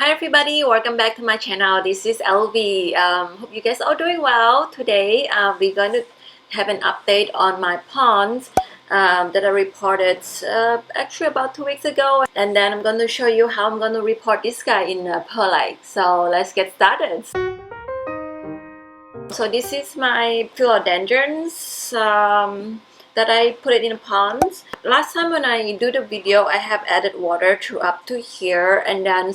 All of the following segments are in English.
Hi everybody, welcome back to my channel. This is LV. Hope you guys are doing well. Today we're going to have an update on my ponds that I reported actually about 2 weeks ago, and then I'm going to show you how I'm going to report this guy in Perlite. So let's get started. So this is my philodendrons that I put it in ponds. Last time when I do the video, I have added water to up to here, and then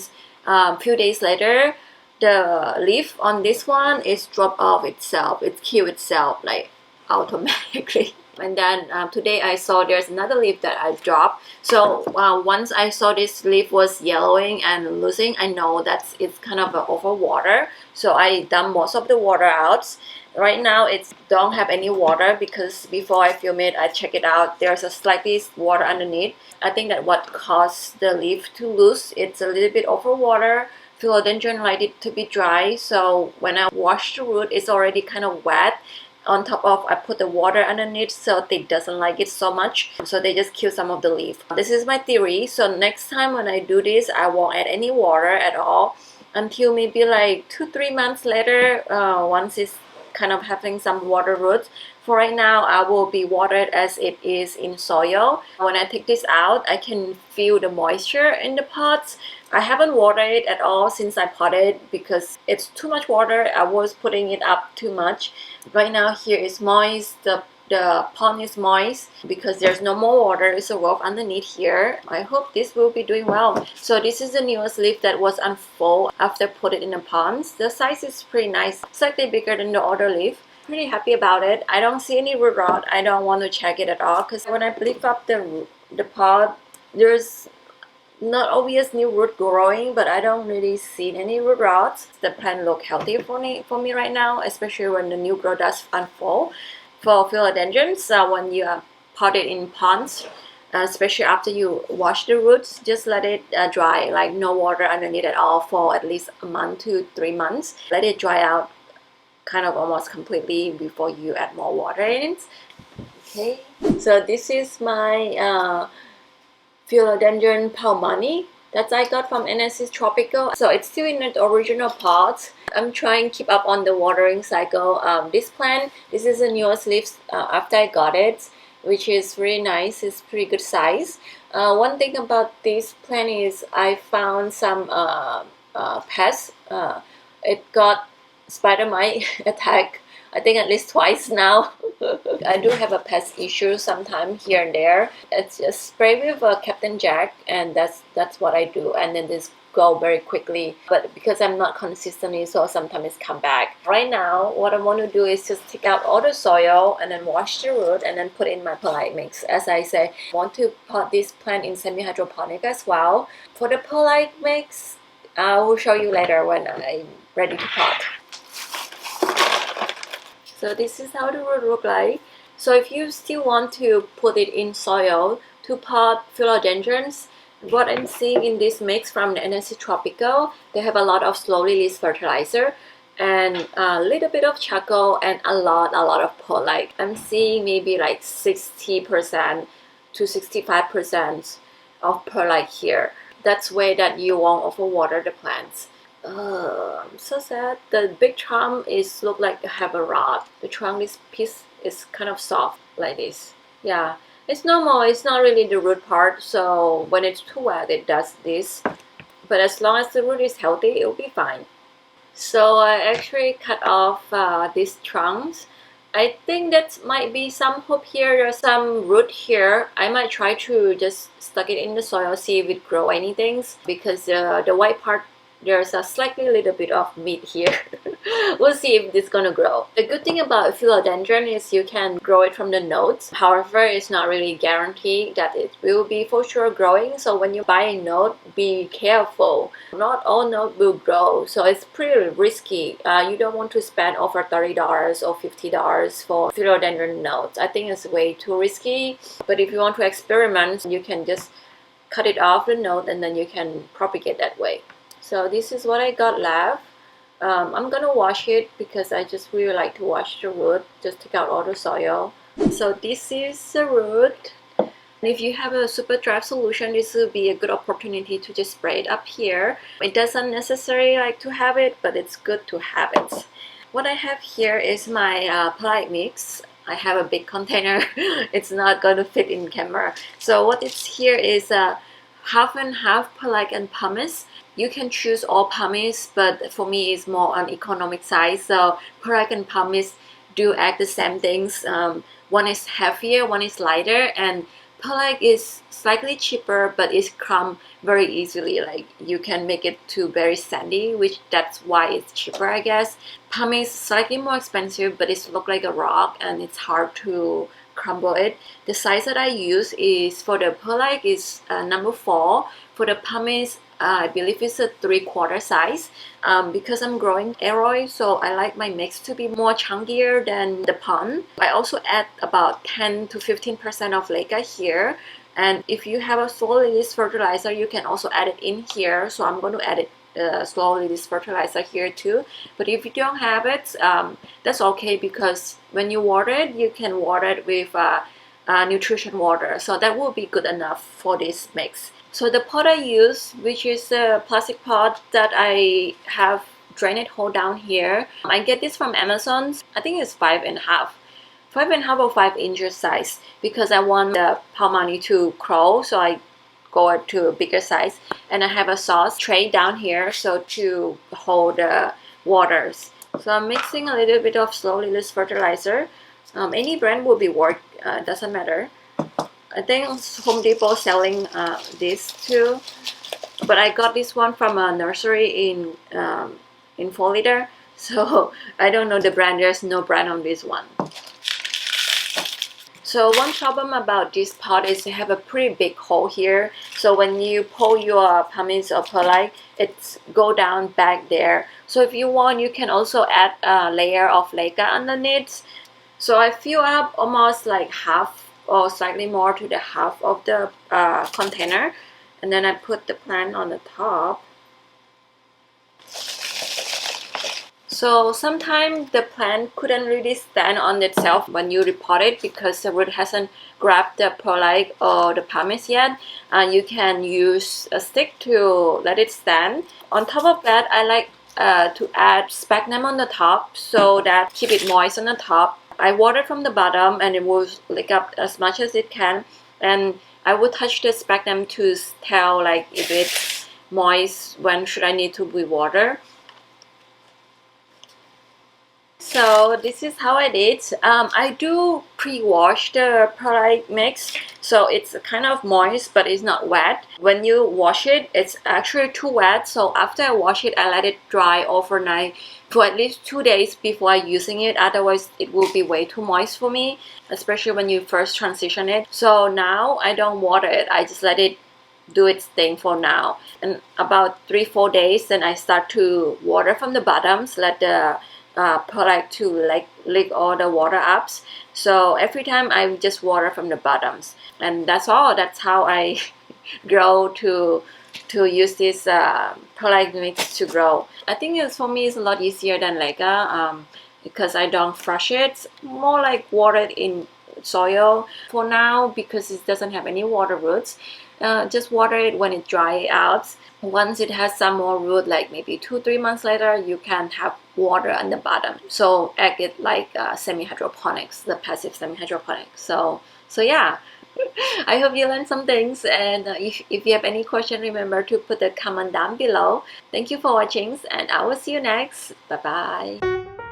few days later the leaf on this one is dropped off itself. It killed itself like automatically. And then today I saw there's another leaf that I dropped. So once I saw this leaf was yellowing and losing, I know that it's kind of over water. So I dumped most of the water out. Right now it don't have any water because before I film it, I check it out. There's a slightly water underneath. I think that what caused the leaf to lose, it's a little bit over water. Philodendron like it to be dry. So when I wash the root, it's already kind of wet. On top of, I put the water underneath so they doesn't like it so much, so they just kill some of the leaf. This is my theory. So next time when I do this, I won't add any water at all until maybe like 2-3 months later, once it's kind of having some water roots. For right now, I will be watered as it is in soil. When I take this out, I can feel the moisture in the pots. I haven't watered it at all since I potted because it's too much water. I was putting it up too much. Right now here is moist. The pond is moist because there's no more water. It's a rough underneath here. I hope this will be doing well. So this is the newest leaf that was unfold after put it in the ponds. The size is pretty nice, slightly bigger than the other leaf. Pretty happy about it. I don't see any root rot. I don't want to check it at all because when I lift up the pot, there's not obvious new root growing, but I don't really see any root rots. The plant look healthy for me right now, especially when the new growth does unfold. For philodendrons, when you pot it in ponds, especially after you wash the roots, just let it dry, like no water underneath at all for at least a month to 3 months. Let it dry out kind of almost completely before you add more water in it. Okay, so this is my Philodendron palmani that I got from NS's Tropical. So it's still in the original pot. I'm trying to keep up on the watering cycle. This plant, this is the newest leaves after I got it, which is really nice. It's pretty good size. One thing about this plant is I found some pests. It got spider mite attack, I think at least twice now. I do have a pest issue sometime here and there. It's just spray with Captain Jack, and that's what I do, and then this go very quickly. But because I'm not consistently, so sometimes it's come back. Right now, what I want to do is just take out all the soil and then wash the root and then put in my perlite mix. As I say, I want to pot this plant in semi-hydroponic as well. For the perlite mix, I will show you later when I'm ready to pot. So this is how the root look like. So if you still want to put it in soil to pot philodendrons, what I'm seeing in this mix from the NSC Tropical, they have a lot of slow release fertilizer and a little bit of charcoal and a lot of perlite. I'm seeing maybe like 60% to 65% of perlite here. That's way that you won't overwater the plants. I'm so sad. The big trunk is look like they have a rot. The trunk, this piece is kind of soft like this. Yeah, it's normal. It's not really the root part. So when it's too wet, it does this. But as long as the root is healthy, it will be fine. So I actually cut off these trunks. I think that might be some hope here. There's some root here. I might try to just stuck it in the soil, see if it grow anything, because the white part, there's a slightly little bit of meat here. We'll see if this is gonna grow. The good thing about philodendron is you can grow it from the nodes. However, it's not really guaranteed that it will be for sure growing. So when you buy a node, be careful. Not all nodes will grow, so it's pretty risky. You don't want to spend over $30 or $50 for philodendron nodes. I think it's way too risky. But if you want to experiment, you can just cut it off the node and then you can propagate that way. So this is what I got left. I'm gonna wash it because I just really like to wash the root. Just take out all the soil. So this is the root. And if you have a super dry solution, this will be a good opportunity to just spray it up here. It doesn't necessarily like to have it, but it's good to have it. What I have here is my Perlite mix. I have a big container. It's not going to fit in camera. So what is here is half and half Perlite and pumice. You can choose all pumice, but for me it's more on economic side. So Perlite and pumice do act the same things. One is heavier, one is lighter, and Perlite is slightly cheaper, but it's crumb very easily. Like you can make it to very sandy, which that's why it's cheaper, I guess. Pumice is slightly more expensive, but it looks like a rock and it's hard to crumble it. The size that I use is for the Perlite is number 4. For the pumice, I believe it's a 3/4 size. Because I'm growing aroid, so I like my mix to be more chunkier than the pond. I also add about 10 to 15% of leca here. And if you have a slow release fertilizer, you can also add it in here. So I'm going to add it slow release fertilizer here too. But if you don't have it, that's okay, because when you water it, you can water it with nutrition water. So that will be good enough for this mix. So the pot I use, which is a plastic pot that I have drainage hole down here. I get this from Amazon. I think it's 5.5 or 5 inches size, because I want the palmani to grow, so I go to a bigger size. And I have a sauce tray down here so to hold the waters. So I'm mixing a little bit of slow release fertilizer. Any brand will be work, doesn't matter. I think Home Depot selling this too, but I got this one from a nursery in Florida, so I don't know the brand. There's no brand on this one. So one problem about this pot is you have a pretty big hole here. So when you pull your pumice or perlite, it's go down back there. So if you want, you can also add a layer of leca underneath. So I fill up almost like half or slightly more to the half of the container, and then I put the plant on the top. So sometimes the plant couldn't really stand on itself when you repot it, because the root hasn't grabbed the perlite or the pumice yet. You can use a stick to let it stand. On top of that, I like to add sphagnum on the top, so that keep it moist on the top. I water from the bottom and it will lick up as much as it can, and I will touch the sphagnum to tell like if it's moist, when should I need to be water. So this is how I did. I do pre-wash the perlite mix, so it's kind of moist but it's not wet. When you wash it, it's actually too wet, so after I wash it, I let it dry overnight for at least 2 days before using it. Otherwise it will be way too moist for me, especially when you first transition it. So now I don't water it, I just let it do its thing for now. And about 3-4 days, then I start to water from the bottoms, let the perlite to like lick all the water ups. So every time I just water from the bottoms, and that's all. That's how I grow to use this perlite mix to grow. I think it's, for me, it's a lot easier than leca, because I don't fresh it, more like water it in soil for now, because it doesn't have any water roots. Just water it when it dries out. Once it has some more root, like maybe 2-3 months later, you can have water on the bottom. So act it like semi-hydroponics, the passive semi-hydroponics. So yeah. I hope you learned some things, and if you have any question, remember to put a comment down below. Thank you for watching, and I will see you next. Bye bye.